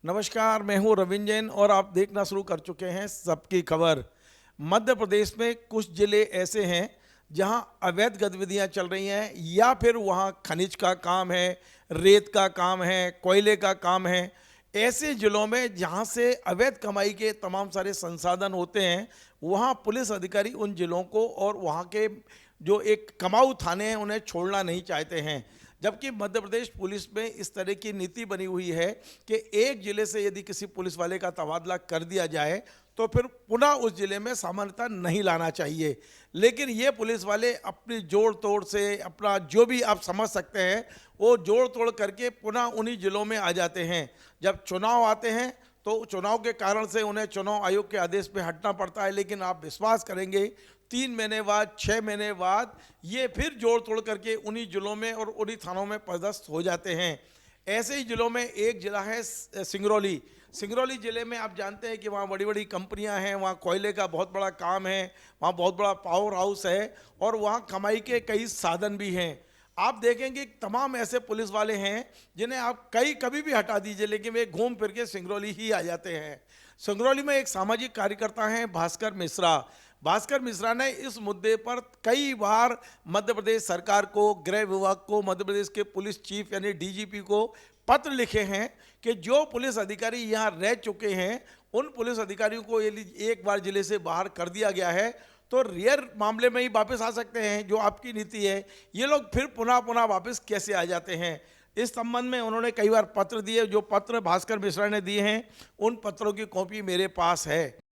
नमस्कार, मैं हूं रविंद्र जैन और आप देखना शुरू कर चुके हैं सबकी खबर। मध्य प्रदेश में कुछ जिले ऐसे हैं जहां अवैध गतिविधियां चल रही हैं या फिर वहां खनिज का काम है, रेत का काम है, कोयले का काम है। ऐसे जिलों में जहां से अवैध कमाई के तमाम सारे संसाधन होते हैं, वहां पुलिस अधिकारी उन जिलों को और वहां के जो एक कमाऊ थाने हैं उन्हें छोड़ना नहीं चाहते हैं। जबकि मध्य प्रदेश पुलिस में इस तरह की नीति बनी हुई है कि एक जिले से यदि किसी पुलिस वाले का तबादला कर दिया जाए तो फिर पुनः उस जिले में सामान्यता नहीं लाना चाहिए। लेकिन ये पुलिस वाले अपनी जोड़ तोड़ से अपना जो भी आप समझ सकते हैं वो जोड़ तोड़ करके पुनः उन्हीं जिलों में आ जाते हैं। जब चुनाव आते हैं तो चुनाव के कारण से उन्हें चुनाव आयोग के आदेश पे हटना पड़ता है, लेकिन आप विश्वास करेंगे 3 महीने बाद 6 महीने बाद ये फिर जोड़ तोड़ करके उन्हीं जिलों में और उन्हीं थानों में पदस्थ हो जाते हैं। ऐसे ही जिलों में एक जिला है सिंगरौली। सिंगरौली जिले में आप जानते हैं कि वहाँ बड़ी बड़ी कंपनियां हैं, वहाँ कोयले का बहुत बड़ा काम है, वहाँ बहुत बड़ा पावर हाउस है और वहाँ कमाई के कई साधन भी हैं। आप देखेंगे तमाम ऐसे पुलिस वाले हैं जिन्हें आप कभी भी हटा दीजिए लेकिन वे घूम फिर के सिंगरौली ही आ जाते हैं। सिंगरौली में एक सामाजिक कार्यकर्ता हैं भास्कर मिश्रा। भास्कर मिश्रा ने इस मुद्दे पर कई बार मध्य प्रदेश सरकार को, गृह विभाग को, मध्य प्रदेश के पुलिस चीफ यानी डीजीपी को पत्र लिखे हैं कि जो पुलिस अधिकारी यहाँ रह चुके हैं उन पुलिस अधिकारियों को यदि एक बार जिले से बाहर कर दिया गया है तो रेयर मामले में ही वापस आ सकते हैं। जो आपकी नीति है, ये लोग फिर पुनः पुनः वापस कैसे आ जाते हैं। इस संबंध में उन्होंने कई बार पत्र दिए। जो पत्र भास्कर मिश्रा ने दिए हैं उन पत्रों की कॉपी मेरे पास है।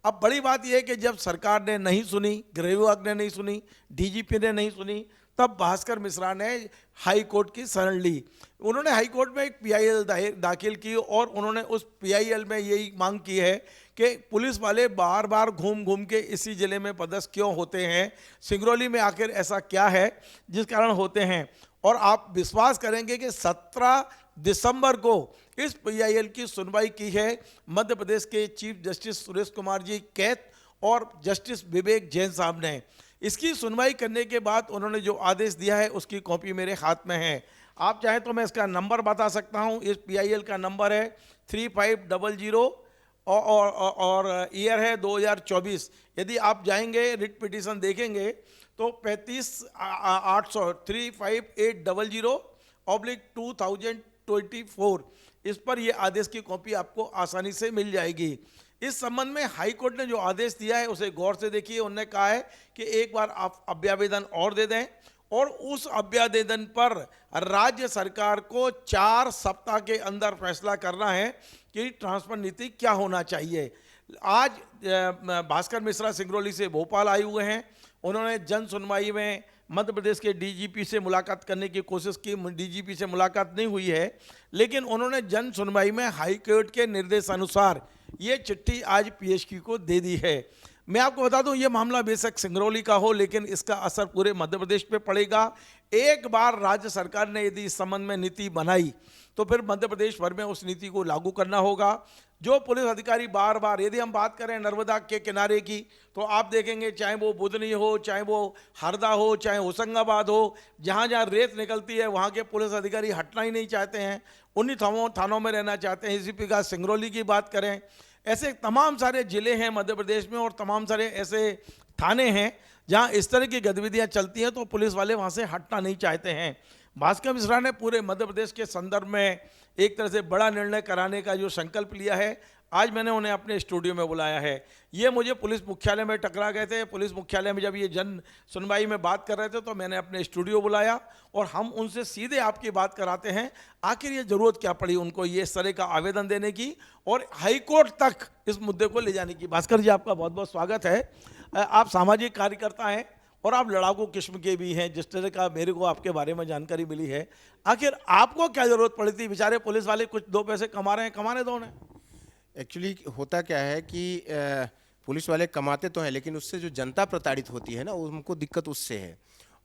अब बड़ी बात यह है कि जब सरकार ने नहीं सुनी, गृह विभाग ने नहीं सुनी, डीजीपी ने नहीं सुनी, तब भास्कर मिश्रा ने हाई कोर्ट की शरण ली। उन्होंने हाई कोर्ट में एक पीआईएल दाखिल की और उन्होंने उस पीआईएल में यही मांग की है कि पुलिस वाले बार बार घूम घूम के इसी जिले में पदस्थ क्यों होते हैं, सिंगरौली में आखिर ऐसा क्या है जिस कारण होते हैं। और आप विश्वास करेंगे कि 17 दिसंबर को इस पीआईएल की सुनवाई की है मध्य प्रदेश के chief justice Suresh Kumar ji cath और जस्टिस विवेक जैन साहब ने। इसकी सुनवाई करने के बाद उन्होंने जो आदेश दिया है उसकी कॉपी मेरे हाथ में है। आप चाहें तो मैं इसका नंबर बता सकता हूं। इस पीआईएल का नंबर है 3500 और ईयर है 2024। यदि आप जाएंगे रिट पिटीशन देखेंगे तो 35 800 35800/2024 इस पर यह आदेश की कॉपी आपको आसानी से मिल जाएगी। इस संबंध में हाई कोर्ट ने जो आदेश दिया है उसे गौर से देखिए। उन्होंने कहा है कि एक बार आप अभ्यावेदन और दे दें और उस अभ्यावेदन पर राज्य सरकार को 4 सप्ताह के अंदर फैसला करना है कि ट्रांसफर नीति क्या होना चाहिए। आज भास्कर मिश्रा सिंगरौली से भोपाल आए हुए हैं। उन्होंने जन सुनवाई में मध्य प्रदेश के डीजीपी से मुलाकात करने की कोशिश की। डीजीपी से मुलाकात नहीं हुई है, लेकिन उन्होंने जन सुनवाई में हाई कोर्ट के निर्देशानुसार ये चिट्ठी आज पीएसक्यू को दे दी है। मैं आपको बता दूं, ये मामला बेशक सिंगरौली का हो लेकिन इसका असर पूरे मध्य प्रदेश पे पड़ेगा। एक बार राज्य सरकार ने यदि इस संबंध में नीति बनाई तो फिर मध्य प्रदेश भर में उस नीति को लागू करना होगा। जो पुलिस अधिकारी बार बार, यदि हम बात करें नर्मदा के किनारे की, तो आप देखेंगे चाहे वो बुधनी हो, चाहे वो हरदा हो, चाहे होशंगाबाद हो, जहाँ जहाँ रेत निकलती है वहाँ के पुलिस अधिकारी हटना ही नहीं चाहते हैं, उन्हीं थानों में रहना चाहते हैं। इसी प्रकार सिंगरौली की बात करें, ऐसे तमाम सारे जिले हैं मध्य प्रदेश में और तमाम सारे ऐसे थाने हैं जहां इस तरह की गतिविधियां चलती हैं तो पुलिस वाले वहां से हटना नहीं चाहते हैं। भास्कर मिश्रा ने पूरे मध्य प्रदेश के संदर्भ में एक तरह से बड़ा निर्णय कराने का जो संकल्प लिया है, आज मैंने उन्हें अपने स्टूडियो में बुलाया है। ये मुझे पुलिस मुख्यालय में टकरा गए थे। पुलिस मुख्यालय में जब ये जन सुनवाई में बात कर रहे थे तो मैंने अपने स्टूडियो बुलाया और हम उनसे सीधे आपकी बात कराते हैं आखिर ये ज़रूरत क्या पड़ी उनको ये इस तरह का आवेदन देने की और हाईकोर्ट तक इस मुद्दे को ले जाने की। भास्कर जी, आपका बहुत बहुत स्वागत है। आप सामाजिक कार्यकर्ता हैं और आप लड़ाकू किस्म के भी हैं, जिस तरह का मेरे को आपके बारे में जानकारी मिली है। आखिर आपको क्या ज़रूरत पड़ी थी? बेचारे पुलिस वाले कुछ 2 पैसे कमा रहे हैं, कमाने दो उन्हें। एक्चुअली होता क्या है कि पुलिस वाले कमाते तो हैं लेकिन उससे जो जनता प्रताड़ित होती है ना, उनको दिक्कत उससे है।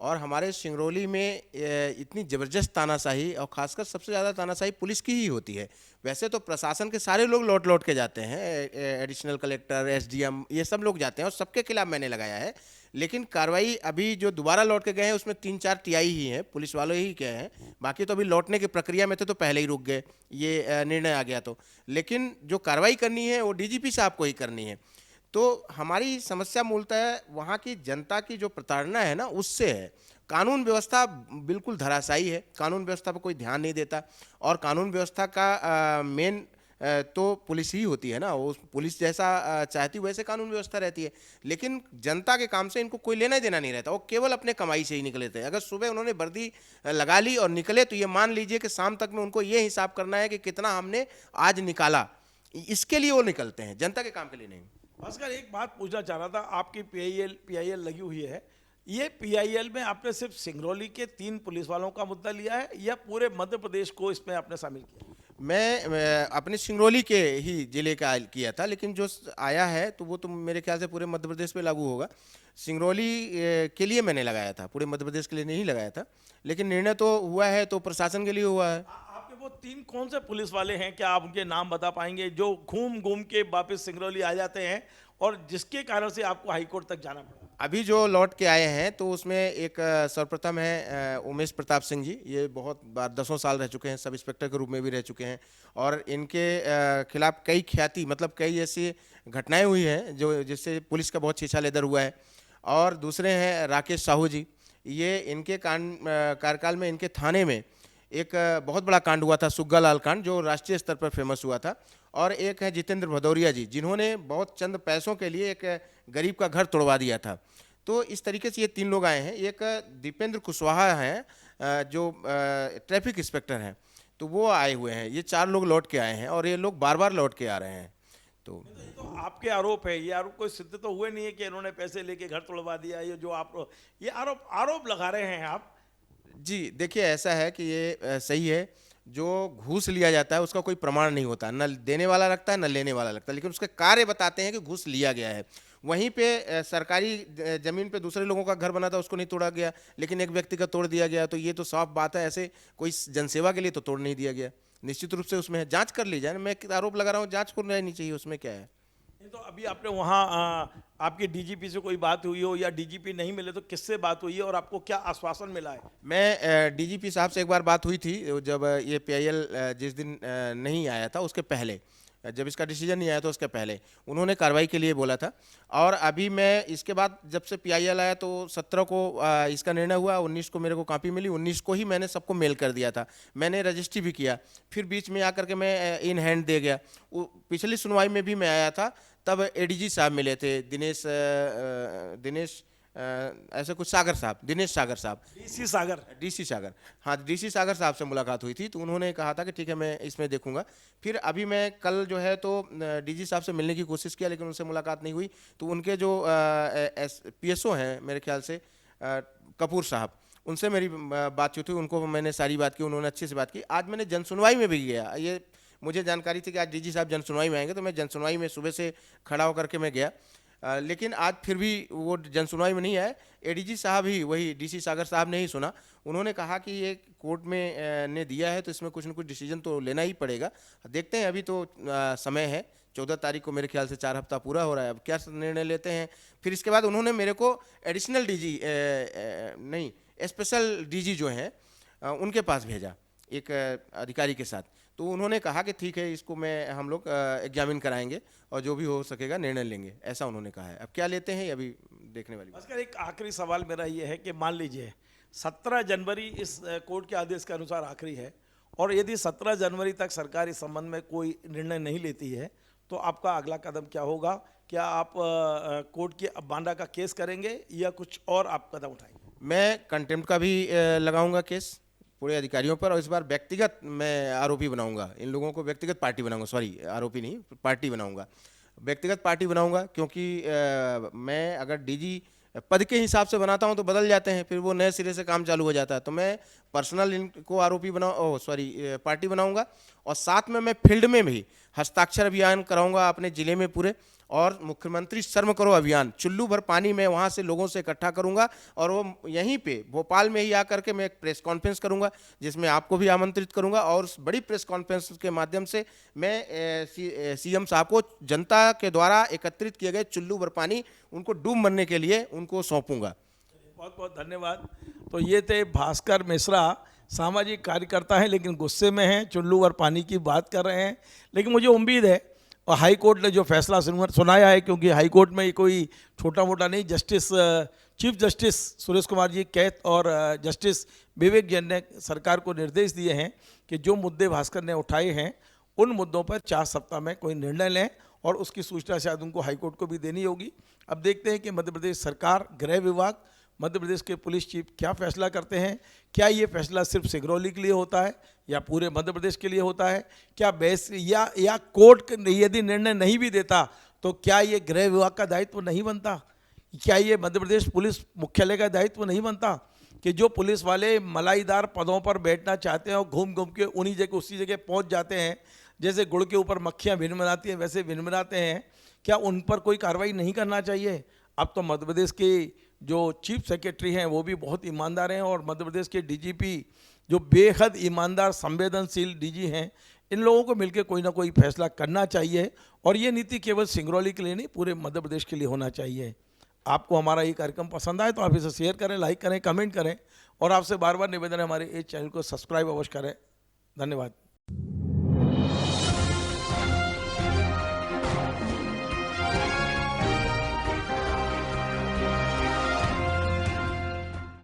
और हमारे सिंगरौली में इतनी ज़बरदस्त तानाशाही और ख़ासकर सबसे ज़्यादा तानाशाही पुलिस की ही होती है। वैसे तो प्रशासन के सारे लोग लौट लौट के जाते हैं, एडिशनल कलेक्टर, एसडीएम, ये सब लोग जाते हैं और सबके खिलाफ मैंने लगाया है। लेकिन कार्रवाई अभी जो दोबारा लौट के गए हैं उसमें 3-4 टीआई ही हैं, पुलिस वाले ही गए हैं। बाकी तो अभी लौटने की प्रक्रिया में थे तो पहले ही रुक गए, ये निर्णय आ गया तो। लेकिन जो कार्रवाई करनी है वो डीजीपी साहब को ही करनी है। तो हमारी समस्या मूलतः वहाँ की जनता की जो प्रताड़ना है ना, उससे है। कानून व्यवस्था बिल्कुल धराशायी है, कानून व्यवस्था पर कोई ध्यान नहीं देता। और कानून व्यवस्था का मेन तो पुलिस ही होती है ना, वो पुलिस जैसा चाहती वैसे कानून व्यवस्था रहती है। लेकिन जनता के काम से इनको कोई लेना ही देना नहीं रहता, वो केवल अपने कमाई से ही निकले थे। अगर सुबह उन्होंने वर्दी लगा ली और निकले तो ये मान लीजिए कि शाम तक में उनको ये हिसाब करना है कि कितना हमने आज निकाला, इसके लिए वो निकलते हैं, जनता के काम के लिए नहीं। भास्कर, एक बात पूछना चाह रहा था, आपकी पीआईएल लगी हुई है, ये पीआईएल में आपने सिर्फ सिंगरौली के 3 पुलिस वालों का मुद्दा लिया है या पूरे मध्य प्रदेश को इसमें आपने शामिल किया? मैं अपने सिंगरौली के ही जिले का किया था, लेकिन जो आया है तो वो तो मेरे ख्याल से पूरे मध्य प्रदेश पे लागू होगा। सिंगरौली के लिए मैंने लगाया था, पूरे मध्य प्रदेश के लिए नहीं लगाया था। लेकिन निर्णय तो हुआ है तो प्रशासन के लिए हुआ है। आपके वो 3 कौन से पुलिस वाले हैं, क्या आप उनके नाम बता पाएंगे, जो घूम घूम के वापस सिंगरौली आ जाते हैं और जिसके कारण से आपको हाईकोर्ट तक जाना पड़ा? अभी जो लौट के आए हैं तो उसमें एक सर्वप्रथम है उमेश प्रताप सिंह जी। ये बहुत बार 10 साल रह चुके हैं, सब इंस्पेक्टर के रूप में भी रह चुके हैं और इनके खिलाफ कई ख्याति मतलब कई ऐसी घटनाएं हुई हैं जो जिससे पुलिस का बहुत छीछा लेदर हुआ है। और दूसरे हैं राकेश साहू जी। ये इनके कार्यकाल में इनके थाने में एक बहुत बड़ा कांड हुआ था, सुग्गालाल कांड, जो राष्ट्रीय स्तर पर फेमस हुआ था। और एक है जितेंद्र भदौरिया जी, जिन्होंने बहुत चंद पैसों के लिए एक गरीब का घर तोड़वा दिया था। तो इस तरीके से ये 3 लोग आए हैं। एक दीपेंद्र कुशवाहा हैं जो ट्रैफिक इंस्पेक्टर हैं, तो वो आए हुए हैं। ये 4 लोग लौट के आए हैं और ये लोग बार बार लौट के आ रहे हैं। तो ये तो आपके आरोप है, ये आरोप कोई सिद्ध तो हुए नहीं है कि इन्होंने पैसे लेके घर तोड़वा दिया। ये जो आप ये आरोप लगा रहे हैं आप। जी देखिए, ऐसा है कि ये सही है, जो घूस लिया जाता है उसका कोई प्रमाण नहीं होता, न देने वाला लगता है न लेने वाला लगता है, लेकिन उसके कार्य बताते हैं कि घूस लिया गया है। वहीं पे सरकारी जमीन पे दूसरे लोगों का घर बना था, उसको नहीं तोड़ा गया, लेकिन एक व्यक्ति का तोड़ दिया गया। तो ये तो साफ बात है, ऐसे कोई जनसेवा के लिए तो तोड़ नहीं दिया गया। निश्चित रूप से उसमें है, जांच कर ली जाए। मैं आरोप लगा रहा हूँ, जांच को नहीं चाहिए, उसमें क्या है। ये तो अभी आपने वहाँ आपके डीजीपी से कोई बात हुई हो या डीजीपी नहीं मिले तो किससे बात हुई है और आपको क्या आश्वासन मिला है? मैं डीजीपी साहब से एक बार बात हुई थी, जब ये पीआईएल जिस दिन नहीं आया था उसके पहले, जब इसका डिसीजन नहीं आया तो उसके पहले उन्होंने कार्रवाई के लिए बोला था। और अभी मैं इसके बाद जब से पीआईएल आया तो 17 को इसका निर्णय हुआ, 19 को मेरे को कॉपी मिली, 19 को ही मैंने सबको मेल कर दिया था। मैंने रजिस्ट्री भी किया, फिर बीच में आकर के मैं इन हैंड दे गया। पिछली सुनवाई में भी मैं आया था, तब एडीजी साहब मिले थे, दिनेश ऐसे कुछ सागर साहब, दिनेश सागर साहब, डीसी सागर, डीसी सागर, हाँ डीसी सागर साहब से मुलाकात हुई थी। तो उन्होंने कहा था कि ठीक है मैं इसमें देखूंगा। फिर अभी मैं कल जो है तो डीजी साहब से मिलने की कोशिश किया, लेकिन उनसे मुलाकात नहीं हुई। तो उनके जो पीएसओ हैं मेरे ख्याल से कपूर साहब, उनसे मेरी बातचीत हुई, उनको मैंने सारी बात की, उन्होंने अच्छे से बात की। आज मैंने जनसुनवाई में भी गया, ये मुझे जानकारी थी कि आज डीजी साहब जनसुनवाई में आएंगे, तो मैं जनसुनवाई में सुबह से खड़ा होकर के मैं गया। लेकिन आज फिर भी वो जनसुनवाई में नहीं आए। एडीजी साहब ही, वही डीसी सागर साहब ने ही सुना। उन्होंने कहा कि ये कोर्ट में ने दिया है तो इसमें कुछ न कुछ डिसीजन तो लेना ही पड़ेगा। देखते हैं, अभी तो समय है, 14 तारीख को मेरे ख्याल से 4 हफ्ता पूरा हो रहा है। अब क्या निर्णय लेते हैं। फिर इसके बाद उन्होंने मेरे को एडिशनल डीजी नहीं स्पेशल डीजी जो हैं उनके पास भेजा, एक अधिकारी के साथ। तो उन्होंने कहा कि ठीक है, इसको हम लोग एग्जामिन कराएंगे और जो भी हो सकेगा निर्णय लेंगे, ऐसा उन्होंने कहा है। अब क्या लेते हैं ये अभी देखने वाली बात। भास्कर, एक आखिरी सवाल मेरा ये है कि मान लीजिए 17 जनवरी इस कोर्ट के आदेश के अनुसार आखिरी है, और यदि 17 जनवरी तक सरकार इस संबंध में कोई निर्णय नहीं लेती है तो आपका अगला कदम क्या होगा? क्या आप कोर्ट की अवमानना का केस करेंगे या कुछ और आप कदम उठाएंगे? मैं कंटेम्प्ट का भी लगाऊंगा केस पूरे अधिकारियों पर, और इस बार व्यक्तिगत मैं आरोपी बनाऊंगा। इन लोगों को व्यक्तिगत पार्टी बनाऊंगा, सॉरी आरोपी नहीं, पार्टी बनाऊंगा, व्यक्तिगत पार्टी बनाऊंगा। क्योंकि मैं अगर डीजी पद के हिसाब से बनाता हूं तो बदल जाते हैं, फिर वो नए सिरे से काम चालू हो जाता है। तो मैं पर्सनल इनको आरोपी पार्टी बनाऊंगा। और साथ में मैं फील्ड में भी हस्ताक्षर अभियान कराऊंगा अपने ज़िले में पूरे, और मुख्यमंत्री शर्म करो अभियान, चुल्लू भर पानी मैं वहाँ से लोगों से इकट्ठा करूँगा और वो यहीं पे भोपाल में ही आकर के मैं एक प्रेस कॉन्फ्रेंस करूँगा, जिसमें आपको भी आमंत्रित करूँगा। और उस बड़ी प्रेस कॉन्फ्रेंस के माध्यम से मैं सीएम साहब को जनता के द्वारा एकत्रित किए गए चुल्लू भर पानी उनको डूब मरने के लिए उनको सौंपूंगा। बहुत बहुत धन्यवाद। तो ये थे भास्कर मिश्रा, सामाजिक कार्यकर्ता हैं लेकिन गुस्से में हैं, चुल्लू और पानी की बात कर रहे हैं। लेकिन मुझे उम्मीद है और हाई कोर्ट ने जो फैसला सुनाया है, क्योंकि हाई कोर्ट में ये कोई छोटा मोटा नहीं, चीफ जस्टिस सुरेश कुमार जी कैत और जस्टिस विवेक जैन ने सरकार को निर्देश दिए हैं कि जो मुद्दे भास्कर ने उठाए हैं उन मुद्दों पर 4 सप्ताह में कोई निर्णय लें, और उसकी सूचना शायद उनको हाईकोर्ट को भी देनी होगी। अब देखते हैं कि मध्य प्रदेश सरकार, गृह विभाग, मध्य प्रदेश के पुलिस चीफ क्या फैसला करते हैं। क्या ये फैसला सिर्फ सिंगरौली के लिए होता है या पूरे मध्य प्रदेश के लिए होता है? क्या बेस या कोर्ट यदि निर्णय नहीं भी देता तो क्या ये गृह विभाग का दायित्व नहीं बनता? क्या ये मध्य प्रदेश पुलिस मुख्यालय का दायित्व नहीं बनता कि जो पुलिस वाले मलाईदार पदों पर बैठना चाहते हैं और घूम घूम के उसी जगह पहुंच जाते हैं, जैसे गुड़ के ऊपर मक्खियां भिनभिनाती हैं वैसे भिनभिनाते हैं, क्या उन पर कोई कार्रवाई नहीं करना चाहिए? अब तो मध्य प्रदेश के जो चीफ सेक्रेटरी हैं वो भी बहुत ईमानदार हैं, और मध्य प्रदेश के डीजीपी जो बेहद ईमानदार संवेदनशील डीजी हैं, इन लोगों को मिलकर कोई ना कोई फैसला करना चाहिए। और ये नीति केवल सिंगरौली के लिए नहीं, पूरे मध्य प्रदेश के लिए होना चाहिए। आपको हमारा ये कार्यक्रम पसंद आए तो आप इसे शेयर करें, लाइक करें, कमेंट करें, और आपसे बार बार निवेदन है हमारे इस चैनल को सब्सक्राइब अवश्य करें। धन्यवाद।